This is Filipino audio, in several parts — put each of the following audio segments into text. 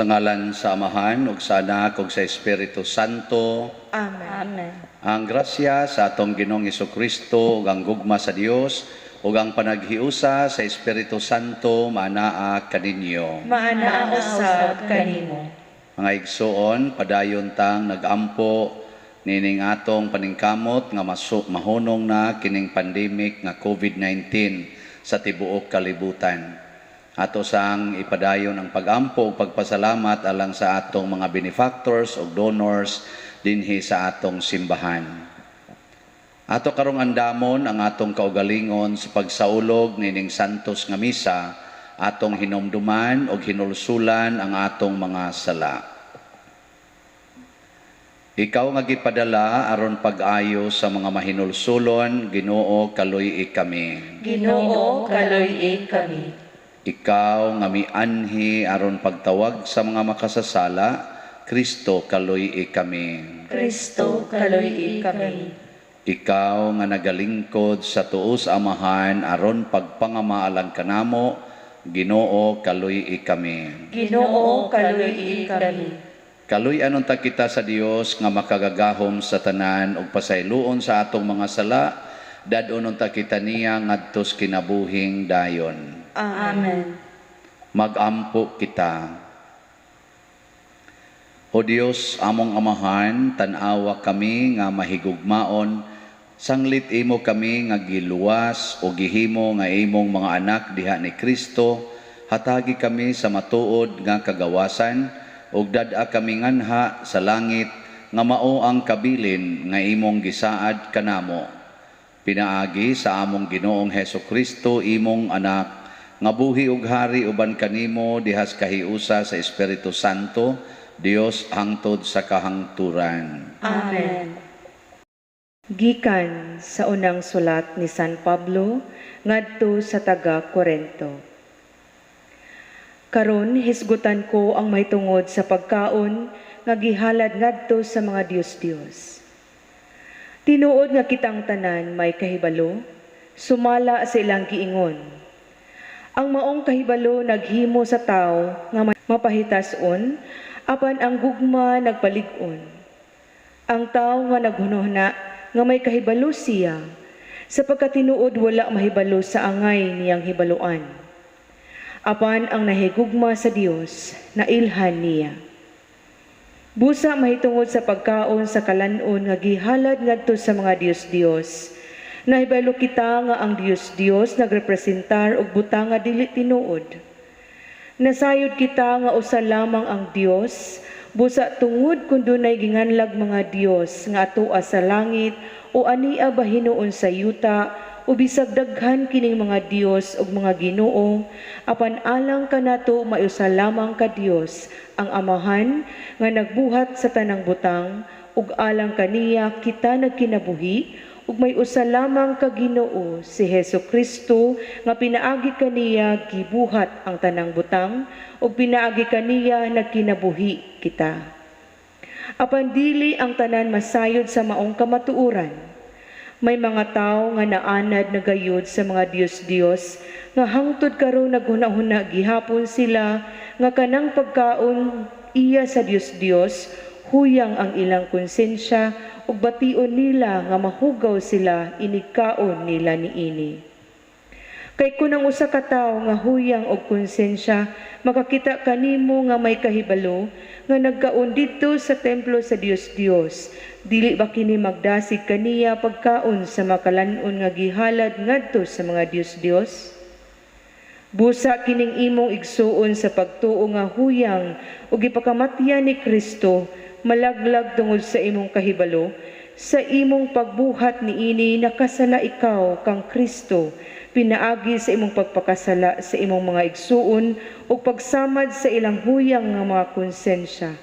Sa ngalan sa Amahan, ug sa Anak, ug sa Espiritu Santo. Amen. Amen. Ang grasya sa atong Ginoong Hesukristo, ug ang gugma sa Dios, ug ang panaghiusa sa Espiritu Santo, maanaa kaninyo. Maanaa usab kanimo. Mga igsoon, padayon tang nagampo nining atong paningkamot nga mahunong na kining pandemic nga COVID-19 sa tibuok kalibutan. Ato sang ipadayon ang pagampo ug pagpasalamat alang sa atong mga benefactors ug donors dinhi sa atong simbahan. Ato karong andamon ang atong kaugalingon sa pagsaulog nining santos nga misa, atong hinumduman ug hinulsulan ang atong mga sala. Ikaw nga gipadala aron pag-ayo sa mga mahinulsulon, Ginoo kaluy-i kami. Ginoo kaluy-i kami. Ikaw nga mianhi aron pagtawag sa mga makasasala, Kristo kaluy-i kami. Kristo kaluy-i kami. Ikaw nga nagalingkod sa tuos Amahan aron pagpangamaalang kanamo, Ginoo kaluy-i kami. Ginoo kaluy-i kami. Kaluy-anon ta kita sa Dios nga makagagahom sa tanan ug pasayloon sa atong mga sala, dadonon ta kita niya ngadtos kinabuhing dayon. Amen. Magampo kita. O Dios, among Amahan, tan-awa kami nga mahigugmaon, sanglit imo kami nga giluwas o gihimo nga imong mga anak diha ni Kristo, hatagi kami sa matuod nga kagawasan, ug dad-a kami nganha sa langit nga mao ang kabilin nga imong gisaad kanamo. Pinaagi sa among Ginoong Hesukristo imong anak, nga buhi ug hari uban kanimo dihas kahiusa sa Espiritu Santo, Dios hangtod sa kahangturan. Amen. Gikan sa unang sulat ni San Pablo ngadto sa taga-Corinto. Karon hisgutan ko ang mahitungod sa pagkaon nga gihalad ngadto sa mga Dios-Dios. Tinuod nga kitang tanan may kahibalo, sumala sa ilang giingon. Ang maong kahibalo naghimo sa tao nga mapahitason, apan ang gugma nagpalig-on. Ang tao nga naghunohna nga may kahibalo siya, sapagkat tinuod wala mahibalo sa angay niyang hibaluan. Apan ang nahigugma sa Dios, nailhan niya. Busa mahitungod sa pagkaon sa kalanon nga gihalad ngadto sa mga Dios-Dios, nahibalo kita nga ang Dios-Dios nagrepresentar og butang nga dili tinuod. Nasayod kita nga usa lamang ang Dios, busa tungod kun dunay ginganlag mga Dios nga atoa sa langit o ania ba hinuon sa yuta o bisag daghan kining mga Dios ug mga Ginoo, apan alang kanato maiusa lamang ka Dios, ang Amahan nga nagbuhat sa tanang butang ug alang kaniya kita nagkinabuhi ug may usa lamang ka Ginoo si Hesukristo nga pinaagi kaniya gibuhat ang tanang butang ug pinaagi kaniya nagkinabuhi kita. Apan dili ang tanan masayod sa maong kamatuoran. May mga tawo nga naanad nagayod sa mga Dios-Dios nga hangtod karon naghuna-huna gihapon sila nga kanang pagkaon iya sa Dios-Dios huyang ang ilang konsensya ug bation nila nga mahugaw sila inigkaon nila niini. Kay kunang usa ka tawo nga huyang og konsensya, makakita kanimo nga may kahibalo nga nagkaon didto sa templo sa Dios-Dios, dili ba kini magdasig kaniya pagkaon sa makalanon nga gihalad ngadto sa mga Dios-Dios? Busa kining imong igsuon sa pagtuo nga huyang ug ipakamatyan ni Kristo, malaglag tungod sa imong kahibalo, sa imong pagbuhat niini nakasala ikaw kang Kristo, pinaagi sa imong pagpakasala sa imong mga igsuon o pagsamad sa ilang huyang nga mga konsensya.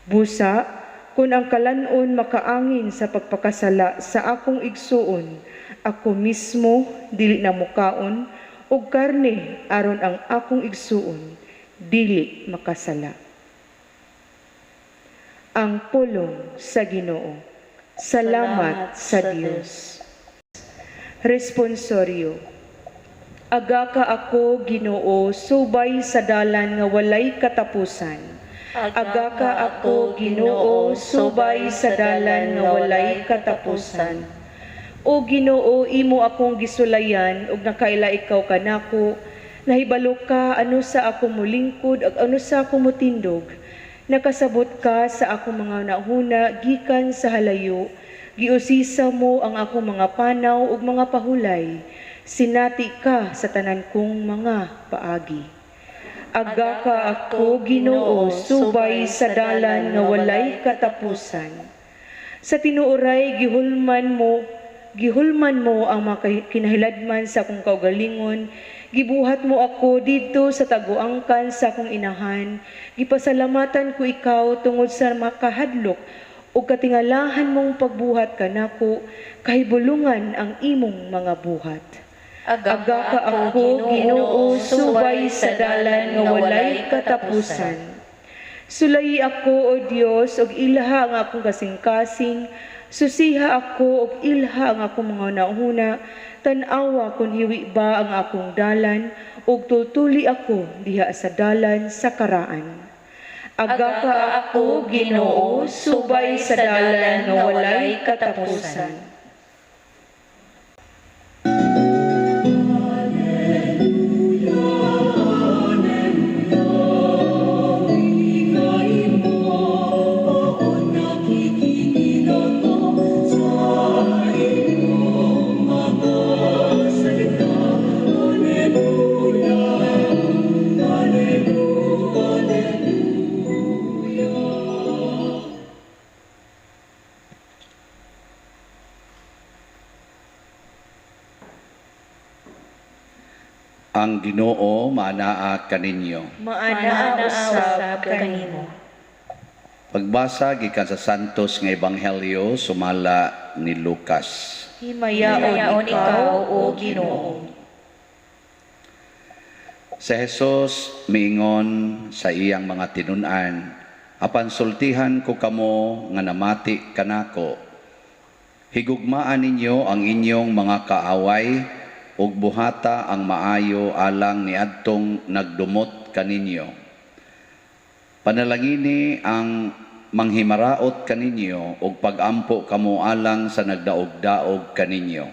Busa, kung ang kalanon makaangin sa pagpakasala sa akong igsuon, ako mismo dili na mukaon, ug karne aron ang akong igsuon dili makasala. Ang pulong sa Ginoo. Salamat sa Dios. Responsorio. Aga ka ako, Ginoo, subay sa dalan nga walay katapusan. Aga ka ako, Ginoo, subay sa dalan nga walay katapusan. O Ginoo, imo akong gisulayan ug nakaila ikaw kanako. Nahibalo ka ano sa ako mulingkod ug ano sa ako mutindog. Nakasabot ka sa akong mga nahuna gikan sa halayo. Giusisa mo ang akong mga panaw ug mga pahulay. Sinati ka sa tanan kong mga paagi. Aga ka ako, Ginoo, subay sa dalan nga walay katapusan. Sa tinuoray gihulman mo ang mga kinahiladman sa akong kaugalingon. Gibuhat mo ako dito sa taguangkan sa akong inahan. Gipasalamatan ko ikaw tungod sa makahadlok o katingalahan mong pagbuhat kanako, kahibulungan ang imong mga buhat. Aga ka ako, Ginoo, subay sa dalan nga walay katapusan. Sulayi ako, O Dios, og ilha ang akong kasing-kasing. Susiha ako og ilha ang akong mga nauna. Tan-awa kung hiwi ba ang akong dalan, ug tultuli ako diha sa dalan sa karaan. Aga ka ako, Ginoo, subay sa dalan nga walay katapusan. Ang Ginoo maanaa kaninyo. Maana usab kanimo. Pagbasa gikan sa Santos nga Ebanghelyo sumala ni Lucas. Himayaon ikaw, O Ginoo. Si Jesus miingon sa iyang mga tinun-an, apan sultihan ko kamo nga namati kanako. Higugmaan ninyo ang inyong mga kaaway ug buhata ang maayo alang niadtong nagdumot kaninyo. Panalangini ang manghimaraot kaninyo ug pagampo kamo alang sa nagdaog-daog kaninyo.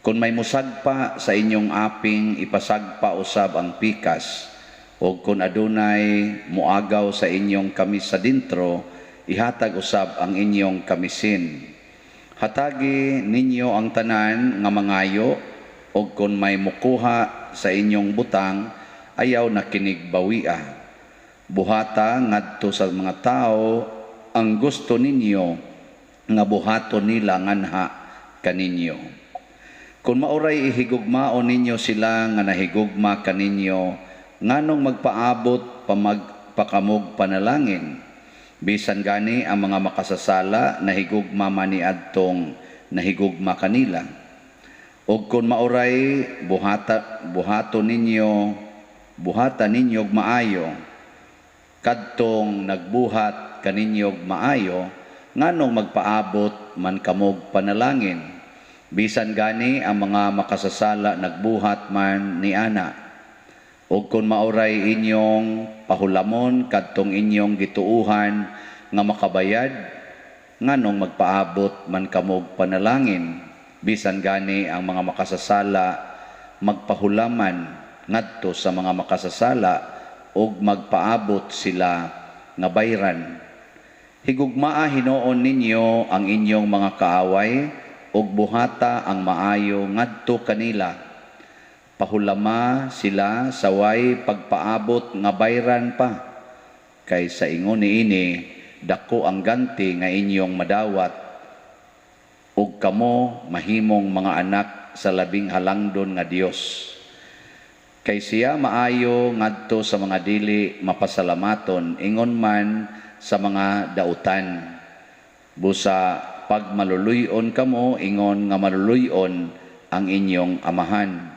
Kung may musagpa sa inyong aping, ipasagpa usab ang pikas, ug kung adunay muagaw sa inyong kamis sa dintro, ihatag usab ang inyong kamisin. Hatagi ninyo ang tanan nga mangayo, o kung may mukuha sa inyong butang, ayaw na kinigbawia. Buhata ngadto sa mga tao ang gusto ninyo nga buhaton nila nganha kaninyo. Kung mauray ihigugmaon ninyo sila nga nahigugma kaninyo, nganong magpaabot pakamog panalangin. Bisan gani ang mga makasasala nahigugma maniadtong nahigugma kanila. O kung mauray buhata ninyo maayo, kadtong nagbuhat kaninyog maayo, nganong magpaabot man kamog panalangin. Bisan gani ang mga makasasala nagbuhat man ni ana. O kung mauray inyong pahulamon kadtong inyong gituuhan nga makabayad, nganong magpaabot man kamog panalangin. Bisan gani ang mga makasasala magpahulaman ngadto sa mga makasasala ug magpaabot sila nga bayran. Higugmaa hinuon ninyo ang inyong mga kaaway ug buhata ang maayo ngadto kanila. Pahulama sila sa way pagpaabot nga bayran pa. Kay sa ingon niini dako ang ganti nga inyong madawat ug kamo mahimong mga anak sa labing halangdon nga Dios. Kay siya maayo ngadto sa mga dili mapasalamaton, ingon man sa mga dautan. Busa pag maluluyon kamo, ingon nga maluluyon ang inyong amahan.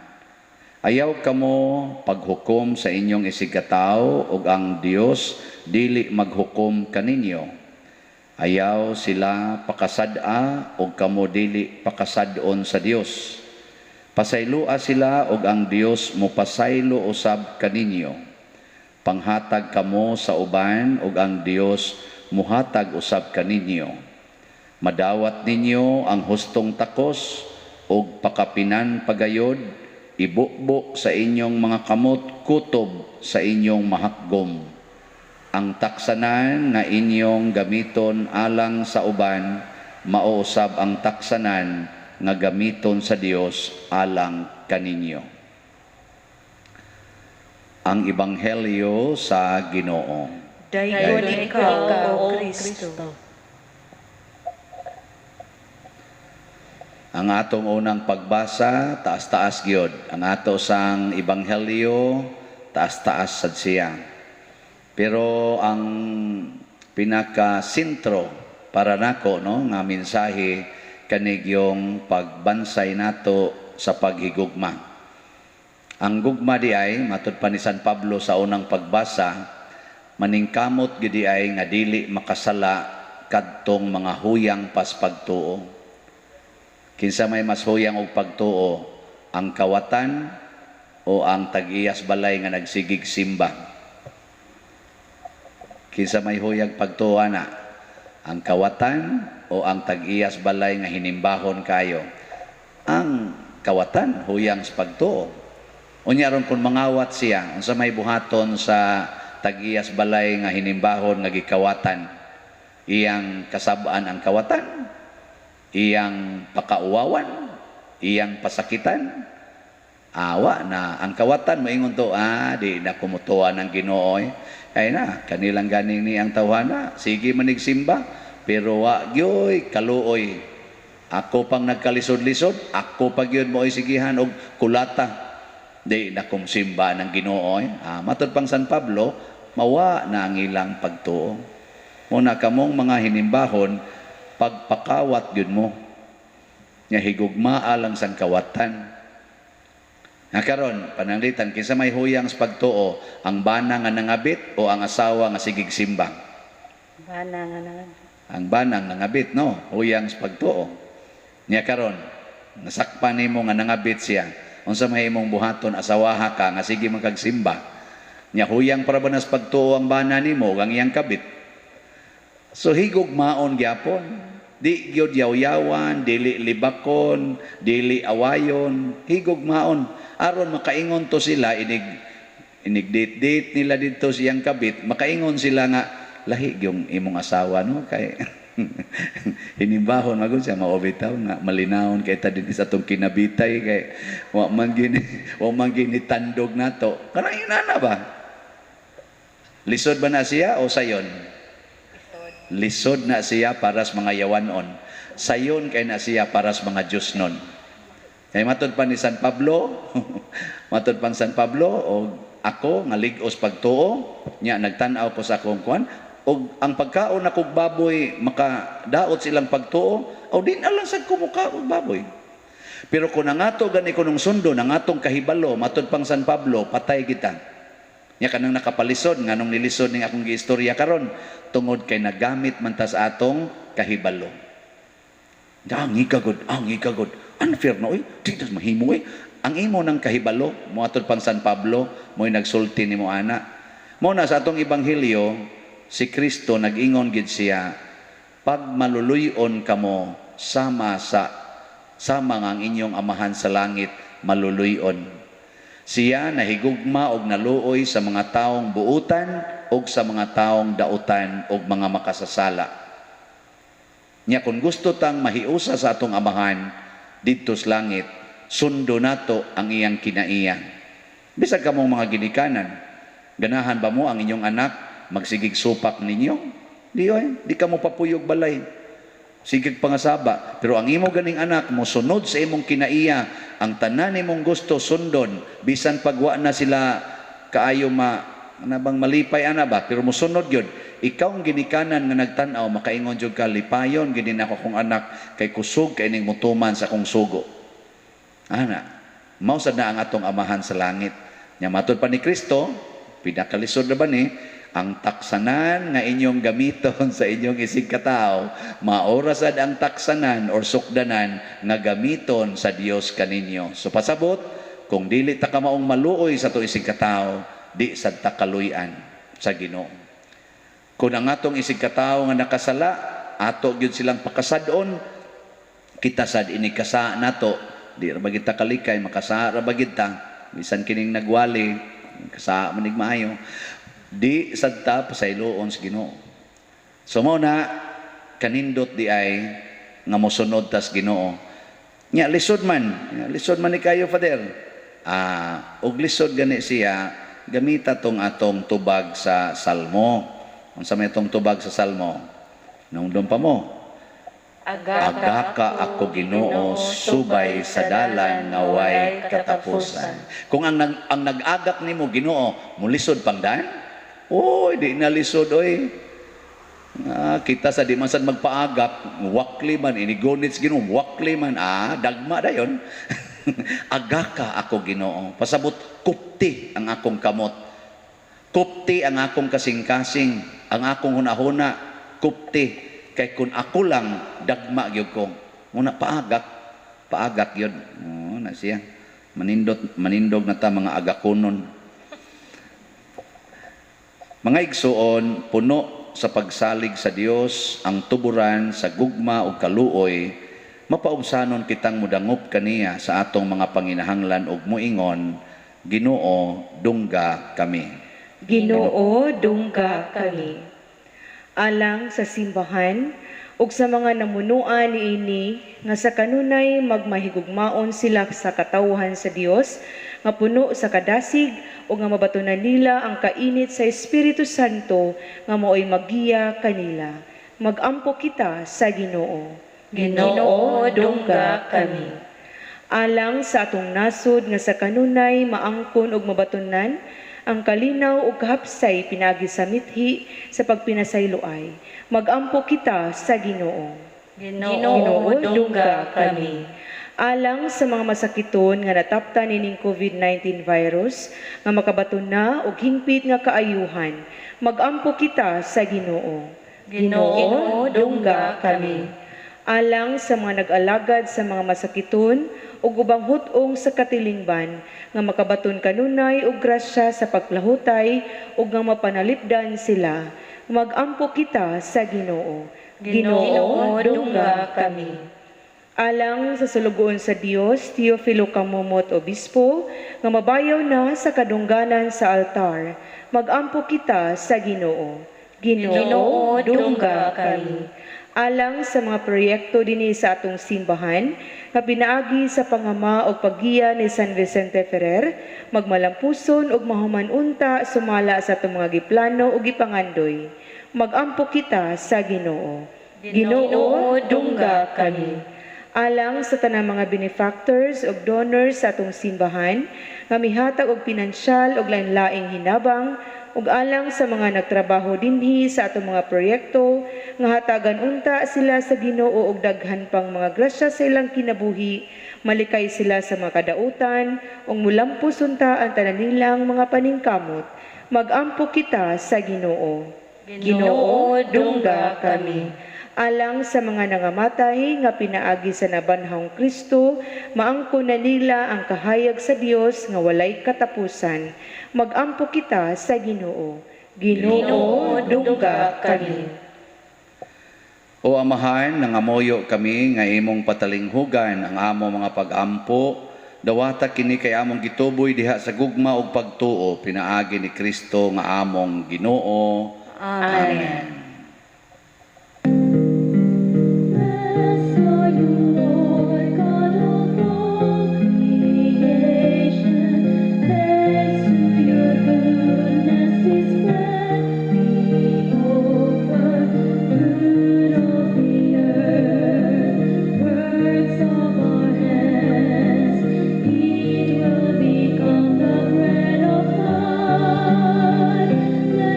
Ayaw kamo paghukom sa inyong isigataw ug ang Dios dili maghukom kaninyo. Ayaw sila pakasada o kamo dili pakasadon sa Dios. Pasaylua sila og ang Dios mo pasaylo usab kaninyo. Panghatag kamo sa uban ug ang Dios muhatag usab kaninyo. Madawat ninyo ang hustong takos ug pakapinan pagayod, ibukbok sa inyong mga kamot kutob sa inyong mahakgom. Ang taksanan nga inyong gamiton alang sa uban, mausab ang taksanan nga gamiton sa Dios alang kaninyo. Ang Ebanghelyo sa Ginoo. Dayon ikaw, O Kristo. Ang atong unang pagbasa, taas-taas gyud. Ang ato sang Ebanghelyo, taas-taas sad siya. Pero ang pinaka-sentro para nako nga mensahe kanig yung pagbansay nato sa paghigugma. Ang gugma di ay, matud pa ni San Pablo sa unang pagbasa, maningkamot gidi ay nga dili makasala kadtong mga huyang pas pagtuo. Kinsa may mas huyang og pagtuo, ang kawatan o ang tag-iyas balay nga nagsigig simba? Kinsa may huyang pagtuo na? Ang kawatan o ang tag-iyas balay nga hinimbahon kayo? Ang kawatan, huyang sa pagtuo. Unya ron kung mangawat siya, unsa may buhaton sa tag-iyas balay nga hinimbahon nga gikawatan, iyang kasabaan ang kawatan, iyang pakauwawan, iyang pasakitan. Awa na ang kawatan moingon to, di na kumutuan ng Ginoo. Ay na, kanilang ganing ni ang tawhana, sige manig simba, pero wa gyoy kaluoy. Ako pang nagkalisod-lisod, ako pag yun mo'y sigihan og kulata. Di na kumsimba ng Ginoo. Matod pang San Pablo, mawa na ang ilang pagtuo. Muna kamong mga hinimbahon, pagpakawat yun mo. Nga higugmaa lang sang kawatan. Karon pananglitan, kinsa may huyang sa pagtuo, ang bana nga nangabit o ang asawa nga sigig simba? Bana nga naman. Ang banang nangabit, no? Huyang sa pagtuo. Nya karon, nasakpan nimo nga nangabit siya. Unsa may imong buhaton, asawaha ka nga sige magkagsimba. Nya huyang para ba nas pagtuo ang bana nimo ang iyang kabit? So higugmaon gyapon. Di gyud yaw-yawan, dili libakon, dili awayon, higugmaon. Aron makaingon to sila, inig date nila dito siyang kabit, makaingon sila nga, lahi yung imong asawa, no? Kay hinimbahon magud siya maobitaw nga malinawon kay ta din sa tong kinabitay kay wa man gini tandog nato. Kanang inana ba? Lisod ba na siya o sayon? Lisod na siya para sa mga yawanon. Sayon kay na siya para sa mga Diyos nun. Kaya matod pa ni San Pablo, matod pang San Pablo, o ako, nga ligos pagtuo, niya, nagtanaw ko sa akong kuwan, o ang pagkaon na kong baboy, makadaot silang pagtuo, o din alang sa kumuka og baboy. Pero kung nangato gani ko nung sundo, nangatong kahibalo, matod pang San Pablo, patay kita. Nya kanang nakapalisod nga nung nilisod ning akong giistorya karon tungod kay nagamit man ta sa atong kahibalo. Ang ikagod. Unfair na oy, di tas mahimo Ang imo ng kahibalo, moatod pang San Pablo, mo'y nagsulti nimo ana. Mo na sa atong ebanghelyo, si Kristo nag-ingon gid siya, pag maluluyon kamo sama nga ang inyong amahan sa langit maluluyon. Siya nahigugma og naluoy sa mga taong buutan og sa mga taong dautan og mga makasasala. Nya kung gusto tang mahiusa sa atong amahan didto sa langit, sundo nato ang iyang kinaiya. Bisag kamong mga ginikanan, ganahan ba mo ang inyong anak magsigig supak ninyo? Di ka mo papuyog balay. Sigig pangasaba. Pero ang imo ganing anak mo sunod sa imong kinaiya, ang tanan imong gusto sundon, bisan pagwa na sila kaayo bang malipay ana ba, pero musunod yun. Ikaw ang ginikanan nga nagtanaw, makaingon jud ka, lipayon ginin ako kong anak, kay kusog kay ning mutuman sa kong sugo. Ana, mausad na ang atong amahan sa langit. Nya matod pa ni Kristo, pinakalisod na ba ni, ang taksanan nga inyong gamiton sa inyong isig katao, maorasad ang taksanan or sukdanan nga gamiton sa Dios kaninyo. So pasabot, kung dili ta ka maong maluoy sa to isig katao, di sad ta kaluy-an sa Ginoo. Kung ang atong isig katao nga nakasala, ato gyud silang pakasadon, kita sad inikasa nato, di ra bagid ta kalikay, makasa ra bagid ta, bisan kining nagwali, kasa manig maayo. Di sadta pasayloon sa Ginoo. So mao na kanindot di ay nga mosunod tas Ginoo. Nya lisod man ni kayo Father. Og lisod gani siya gamita tong atong tubag sa Salmo. Unsa may tong tubag sa Salmo? Nungdom pa mo. Agaka ako Ginoo subay sa dalan nga way katapusan. Kung ang nag-agak nimo Ginoo, mulisod pang daan? Oy, di nalisod oy. Kita sa di man sad magpaagak, wakli man inigonits Ginoo, wakli man dagma dayon. Agaka ako Ginoo. Pasabot kupti ang akong kamot. Kupti ang akong kasing-kasing, ang akong hunahuna, kupti. Kay kun ako lang dagma gyud ko. Muna paagak yun. Na siya. Manindog na ta mga agakunon. Mga igsuon, puno sa pagsalig sa Dios ang tuburan sa gugma o kaluoy, mapaubsanon kitang mudangop kaniya sa atong mga panginahanglan ug muingon, Ginoo, dungga kami. Ginoo, dungga kami. Alang sa simbahan ug sa mga namunuan niini nga sa kanunay magmahigugmaon sila sa katawhan sa Dios nga puno sa kadasig ug nga mabatunan nila ang kainit sa Espiritu Santo nga maoy maggiya kanila. Magampo kita sa Ginoo. Ginoo, dungga kami. Alang sa atong nasod nga sa kanunay maangkon ug mabatunan ang kalinaw ug kahapsay pinagi sa mithi sa pagpinasayloay. Magampo kita sa Ginoo. Ginoo, dungga kami. Alang sa mga masakiton nga nataptan ining COVID-19 virus nga makabaton na og hingpit nga kaayuhan, magampo kita sa Ginoo. Ginoo, dungga kami. Alang sa mga nag-alagad sa mga masakiton ug ubang hutong sa katilingban nga makabaton kanunay og grasya sa pagplahutay ug nga mapanalipdan sila, magampo kita sa Ginoo. Ginoo, dungga kami. Alang sa sulugoon sa Dios, Teofilo Kamumot Obispo, nga mabayaw na sa kadungganan sa altar, magampo kita sa Ginoo. Ginoo, dungga kami. Alang sa mga proyekto dinhi sa atong simbahan, nga pinaagi sa pangama o paggiya ni San Vicente Ferrer, magmalampuson ug mahuman unta sumala sa atong mga giplano ug gipangandoy. Magampo kita sa Ginoo. Ginoo, dungga kami. Alang sa tanang mga benefactors ug donors sa atong simbahan, nga mihatag og pinansyal ug lain-laing hinabang, ug alang sa mga nagtrabaho dinhi sa atong mga proyekto, nga hatagan unta sila sa Ginoo og daghan pang mga grasya sa ilang kinabuhi, malikay sila sa mga kadautan, ug mulampos unta ang tanan nilang mga paningkamot. Magampo kita sa Ginoo. Ginoo, dungga kami. Alang sa mga nangamatay nga pinaagi sa nabanhawng Kristo, maangkon na nila ang kahayag sa Dios nga walay katapusan. Magampo kita sa Ginoo. Ginoo, dungga kami. O Amahan, nangamoyo kami nga imong patalinghugan ang among mga pag-ampo, dawata kini kay among gituboy diha sa gugma ug pagtuo pinaagi ni Kristo nga among Ginoo. Amen.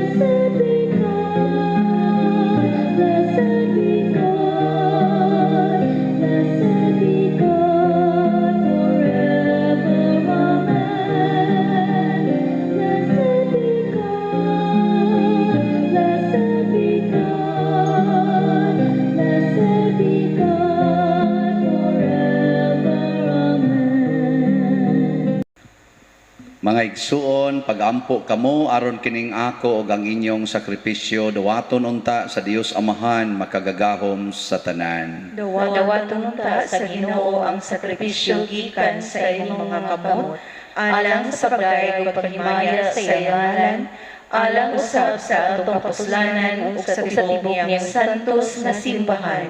Blessed be God. igsuon, pagampo kamo aron kining ako ug ang inyong sakripisyo dawaton unta sa Dios Amahan makagagahom sa tanan. Dawaton unta sa Ginoo ang sakripisyo gikan sa inyong mga kamot, alang sa pagdayeg ug paghimaya sa iyang ngalan, alang usab sa atong kapuslanan ug sa tibok niyang santos nga simbahan.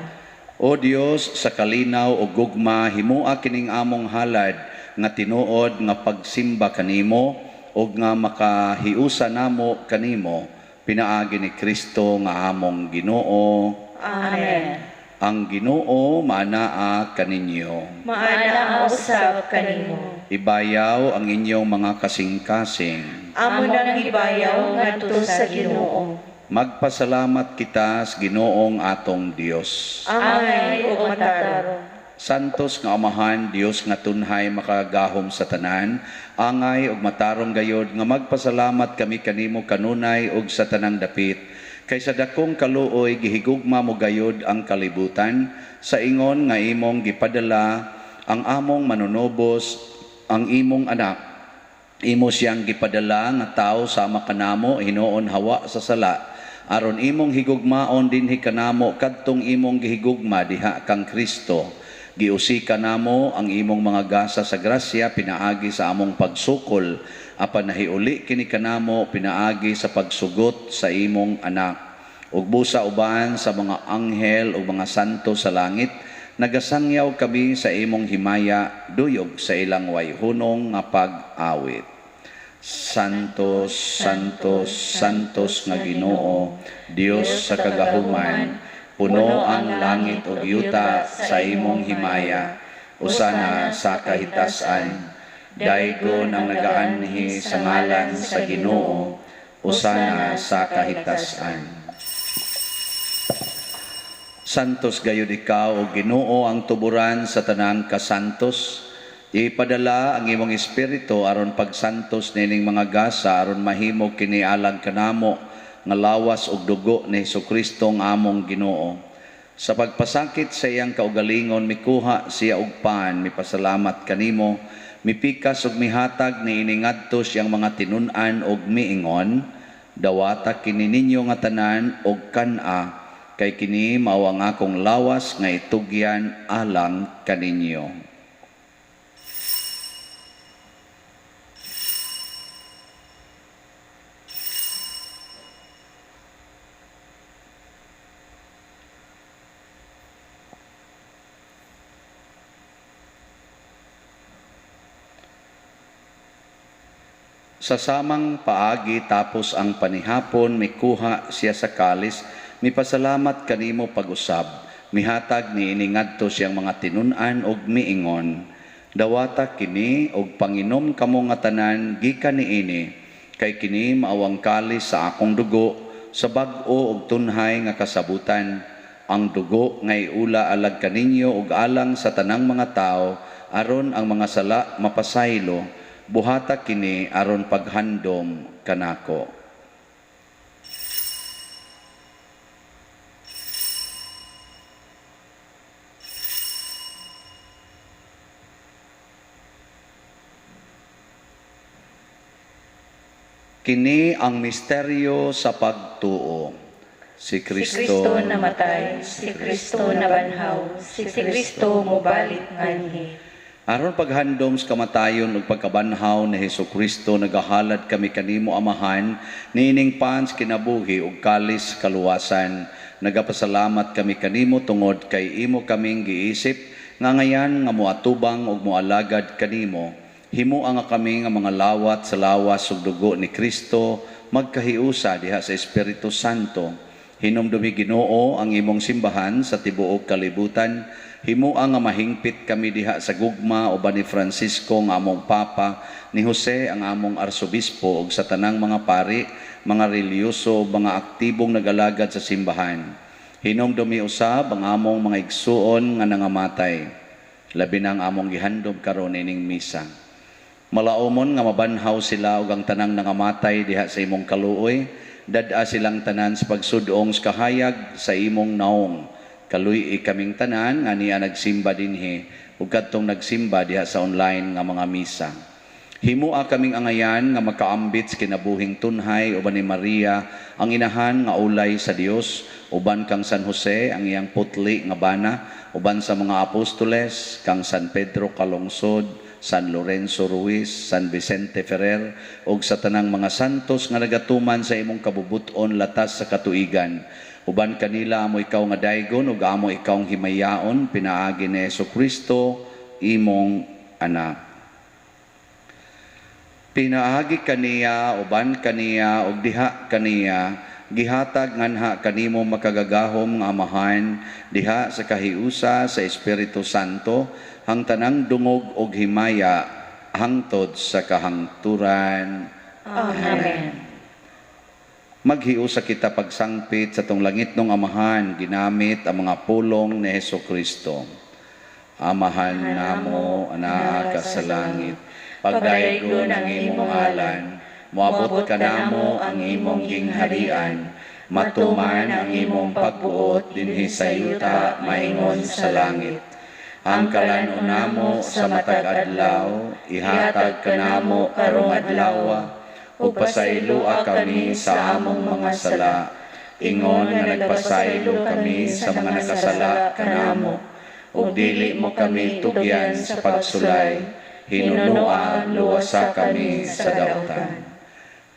O Dios, sa kalinaw ug gugma himua kining among halad nga tinuod nga pagsimba kanimo ug nga makahiusa namo kanimo pinaagi ni Kristo nga among Ginoo. Amen. Ang Ginoo maanaa kaninyo. Maana usab kanimo. Ibayaw ang inyong mga kasing-kasing. Amo nang gibayaw ngadto sa Ginoo. Magpasalamat kita sa Ginoong atong Dios. Angay ug matarong. Santos nga Amahan, Dios nga tunhay makagahom sa tanan, angay ug matarong gayod nga magpasalamat kami kanimo kanunay ug sa tanang dapit. Kay sa dakong kaluoy gihigugma mo gayod ang kalibutan sa ingon nga imong gipadala ang among manunobos, ang imong anak. Imo siyang gipadala nga tao sama kanamo hinuon hawa sa sala. Aron imong higugmaon dinhi kanamo kadtong imong gihigugma diha kang Kristo. Giusika namo ang imong mga gasa sa grasya pinaagi sa among pagsukol apan nahiuli kini kanamo pinaagi sa pagsugot sa imong anak. Ug busa uban sa mga anghel ug mga santo sa langit nagasangyaw kami sa imong himaya duyog sa ilang wayhunong nga pag-awit. Santos, Santos, Santos nga Ginoo, Dios sa kagahuman, puno ang langit ug yuta sa imong himaya, usana sa kahitasan, daygon ang nagaanhi sa ngalan sa Ginoo, usana sa kahitasan. Santos gayud ikaw o Ginoo ang tuburan sa tanang kasantos. Ipadala ang imong espiritu aron pagsantos nining mga gasa aron mahimo kini alang kanamo nga lawas ug dugo ni Hesukristo ang among Ginoo. Sa pagpasakit sa iyang kaugalingon mikuha siya og pan, mipasalamat kanimo, mipikas ug mihatag ni iningadto siyang mga tinun-an ug miingon, dawata kini ninyo nga tanan og kan-a, kay kini mao ang akong lawas nga itugyan alang kaninyo. Sa samang paagi tapos ang panihapon, mikuha siya sa kalis, mipasalamat kanimo pag-usab, mihatag ni iningadto siyang mga tinun-an og miingon, dawata kini og panginom kamo nga tanan gikan niini, kay kini maawang kalis sa akong dugo, sa bag-o og tunhay nga kasabutan, ang dugo nga iula alag kaninyo og alang sa tanang mga tao, aron ang mga sala mapasaylo, buhata kini aron paghandom kanako. Kini ang misteryo sa pagtuo. Si Kristo namatay, si Kristo nabanhaw, si Kristo mobalik nganhi. aron paghandom sa kamatayon ug pagkabanhaw ni Hesukristo nagahalad kami kanimo Amahan niining pans kinabuhi ug kalis kaluwasan. Nagapasalamat kami kanimo tungod kay imo kaming giisip nga ngayan nga moatubang ug moalagad kanimo. Himua nga kami nga mga lawat sa lawas ug dugo ni Kristo magkahiusa diha sa Espiritu Santo. Hinumdumi Ginoo ang imong simbahan sa tibuok kalibutan. Himua nga mahingpit kami diha sa gugma uban ni Francisco nga among Papa, ni Jose ang among Arsobispo ug sa tanang mga pari, mga reliyoso, mga aktibong nagalagad sa simbahan. Hinumdumi usab ang among mga igsuon nga nangamatay. Labi na ang among gihandom karon ining misa. Malaumon nga mabanhaw sila ug ang tanang nangamatay diha sa imong kaluoy, dad-a silang tanan sa pagsudong sa kahayag sa imong naong. Kaluy kaming tanan nga niya nagsimba dinhi ug kadtong nagsimba diha sa online nga mga misa. Himua kaming angayan nga makaambit sa kinabuhing tunhay uban ni Maria ang inahan nga ulay sa Dios, uban kang San Jose ang iyang putli nga bana, uban sa mga apostoles kang San Pedro Calungsod, San Lorenzo Ruiz, San Vicente Ferrer ug sa tanang mga santos nga nagatuman sa imong kabubuton latas sa katuigan. Uban kanila amo ikaw nga daygon ug amo ikaw ang himayaon pinaagi ni Jesucristo imong anak. Pinaagi kaniya, uban kaniya, ug diha kaniya, gihatag nganha kanimo makagagahom nga amahan, diha sa kahiusa sa Espiritu Santo, hang tanang dungog ug himaya, hangtod sa kahangturan. Amen. Maghiusa kita pagsangpit sa tong langit ng amahan, ginamit ang mga pulong ni Jesucristo. Amahan namo, anaa ka sa langit, pagdaygon ang imong ngalan, moabot ka namo ang imong gingharian, matuman ang imong pagbuot dinhi sa yuta maingon sa langit. Ang kalanon namo sa matag adlaw, ihatag ka namo karong adlaw, ug pasaylua kami sa among mga sala, ingon nga nagpasaylo kami sa mga nakasala kanamo, ug dili mo kami tugyan sa pagsulay, hinunuan luwasa kami sa dautan.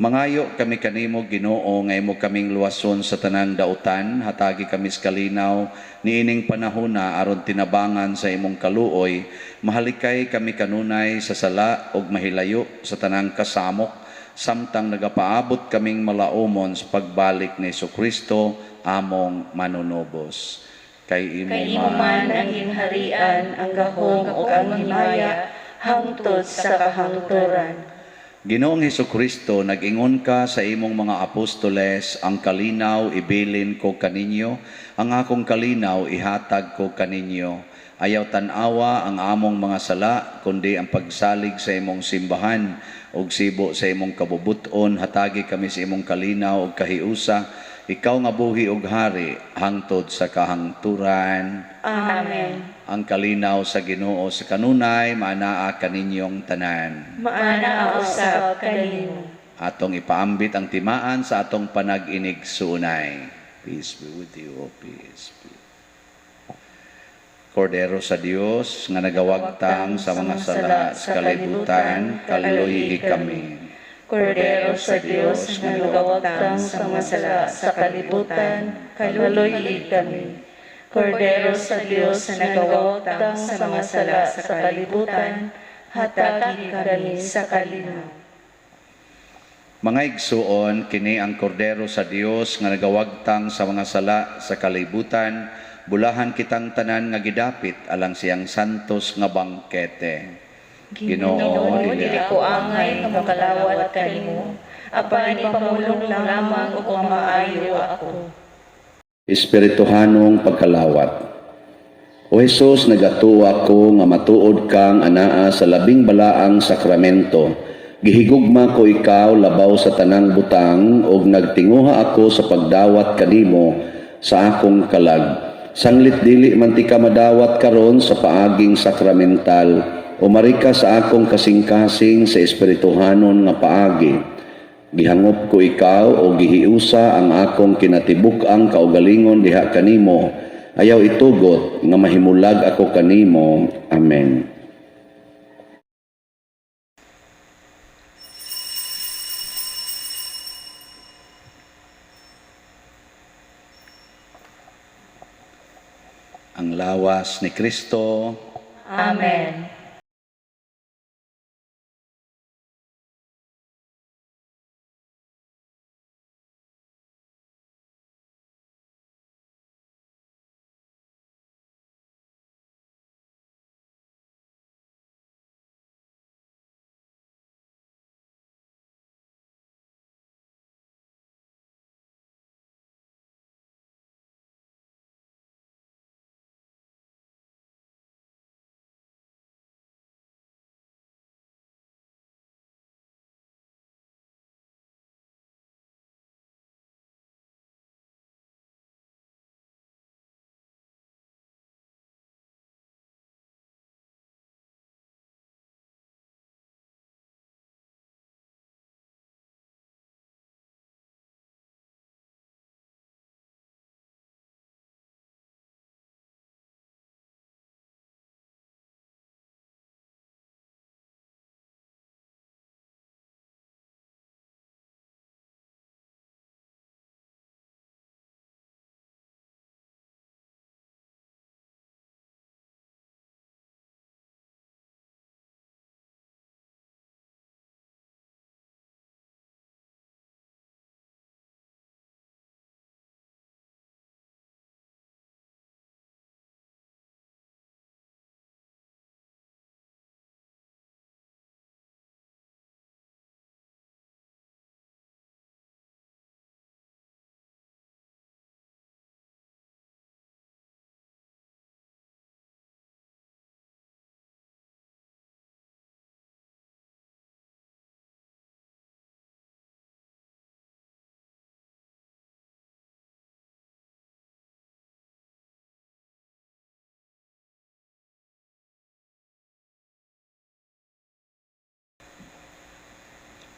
Mangayo kami kanimo Ginoo nga imo kaming luwason sa tanang dautan, hatagi kami sa kalinaw niining panahona aron tinabangan sa imong kaluoy, mahalikay kami kanunay sa sala ug mahilayo sa tanang kasamok, samtang nagapaabot kaming malaumon sa pagbalik ni Jesucristo among manunubos. Kay Imo man ang gingharian, ang gahom ug ang himaya, hangtod sa kahangturan. Ginoong Hesukristo, nag-ingon ka sa imong mga apostoles, ang kalinaw ibilin ko kaninyo, ang akong kalinaw ihatag ko kaninyo. Ayaw tanawa ang among mga sala, kundi ang pagsalig sa imong simbahan, ug sibo sa imong kabubuton, hatagi kami sa imong kalinaw ug kahiusa, ikaw nga buhi ug hari, hangtod sa kahangturan. Amen. Ang kalinaw sa Ginoo sa kanunay, maanaa kaninyong tanan. Maana usab kanimo. Atong ipaambit ang timaan sa atong panag-inig suunay. Peace be with you, O peace be. Kordero sa Dios nga nagawagtang sa mga sala sa kalibutan, kaluyi kami. Kordero sa Dios nga nagawagtang sa mga sala sa kalibutan, kaluyi kami. Kordero sa Dios na nagawagtang sa mga sala sa kalibutan, hatagi kami sa kalinaw. Mga igsuon, kini ang kordero sa Dios nga nagawagtang sa mga sala sa kalibutan, bulahan kitang tanan nga gidapit alang siyang santos nga bangkete. Ginoo, dili ko angay nga makalawat kanimo, apan ipamulong lamang ug maayo ako. Espirituhanong pagkalawat. O Jesus, nagatuwa ko nga matuod kang anaa sa labing balaang sakramento. Gihigugma ko ikaw labaw sa tanang butang ug nagtinguha ako sa pagdawat kanimo sa akong kalag. Sanglit dili man ti ka madawat karon sa paaging sakramental, umari ka sa akong kasing-kasing sa espirituhanon nga paagi. Gihangop ko ikaw o gihiusa ang akong kinatibuk-ang kaugalingon diha kanimo. Ayaw itugot nga mahimulag ako kanimo. Amen. Ang lawas ni Kristo. Amen.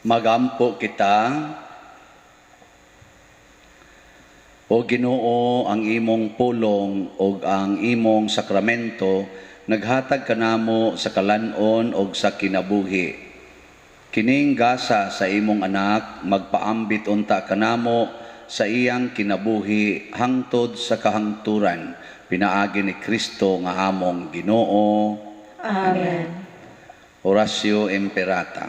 Magampo kita, o Ginoo, ang imong pulong o ang imong sakramento, naghatag kanamo sa kalanon o sa kinabuhi. Kining gasa sa imong anak, magpaambit unta kanamo sa iyang kinabuhi hangtod sa kahangturan. Pinaagi ni Kristo nga among Ginoo. Amen. Oratio Imperata.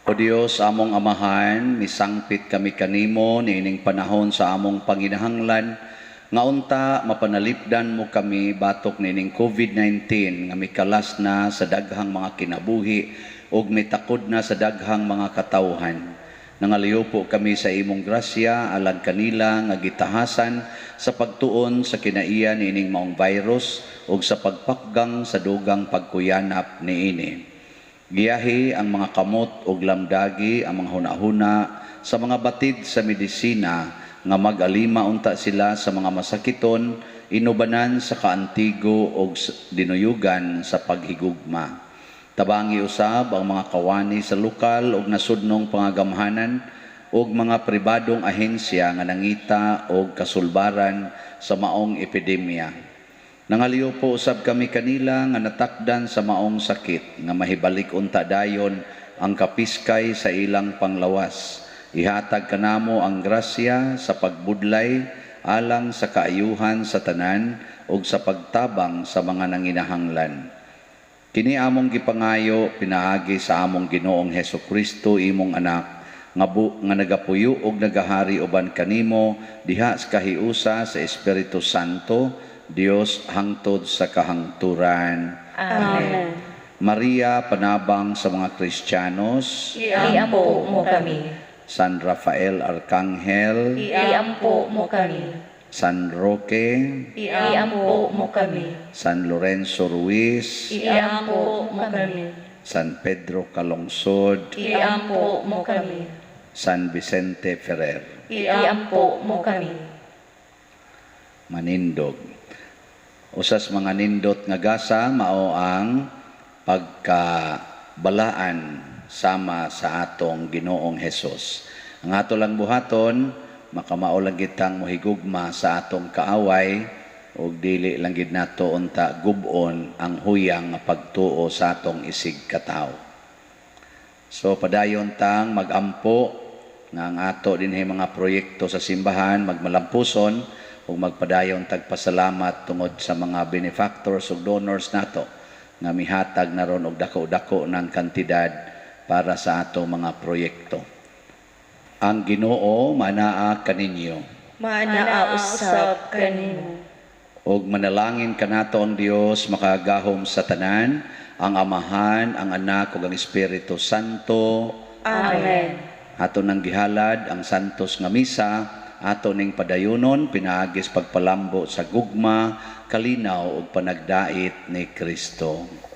O Dios, among amahan, misangpit kami kanimo niining panahon sa among panginahanglan, nga unta mapanalipdan mo kami batok niining COVID-19 nga mikalas na sa daghang mga kinabuhi ug mitakod na sa daghang mga katawhan. Nangaliyo po kami sa imong grasya alang kanila nga gitahasan sa pagtuon sa kinaiya niining maong virus ug sa pagpakgang sa dugang pagkuyanap niini. Giyahi ang mga kamot ug lamdagi ang mga hunahuna sa mga batid sa medisina nga mag-alima unta sila sa mga masakiton, inubanan sa kaantigo ug dinuyugan sa paghigugma. Tabangi usab ang mga kawani sa lokal ug nasudnong pangagamhanan ug mga pribadong ahensya nga nangita og kasulbaran sa maong epidemya. Nangaliyo po usab kami kanila nga natakdan sa maong sakit nga mahibalik unta dayon ang kapiskay sa ilang panglawas. Ihatag kanamo ang grasya sa pagbudlay alang sa kaayuhan sa tanan ug sa pagtabang sa mga nanginahanglan. Kini among gipangayo pinaagi sa among Ginoong Hesukristo imong anak nga nagapuyo ug nagahari uban kanimo diha sa kahiusa sa Espiritu Santo, Dios hangtod sa kahangturan. Amen. Maria, panabang sa mga Kristiyanos. Iampo mo kami. San Rafael Arcangel. Iampo mo kami. San Roque. Iampo mo kami. San Lorenzo Ruiz. Iampo mo kami. San Pedro Calungsod. Iampo mo kami. San Vicente Ferrer. Iampo mo kami. Manindog. Usas mga nindot nga gasa mao ang pagkabalaan sama sa atong Ginoong Hesus. Ang ato lang buhaton, makamao lang kitang mohigugma sa atong kaaway ug dili lang gid nato unta gubon ang huyang nga pagtuo sa atong isig katawo. So padayon tang magampo nga ang ato dinhi mga proyekto sa simbahan magmalampuson ug magpadayon tagpasalamat tungod sa mga benefactors ug donors nato nga mihatag na ron og dako-dako ng kantidad para sa atong mga proyekto. Ang Ginoo manaa kaninyo. Manaa usab kanimo. Og manalangin kanato ang Dios makagahom sa tanan, ang Amahan, ang Anak ug ang Espiritu Santo. Amen. Ato nang gihalad ang santos nga misa, ato ning padayunon pinaagis pagpalambo sa gugma, kalinaw ug panagdait ni Kristo.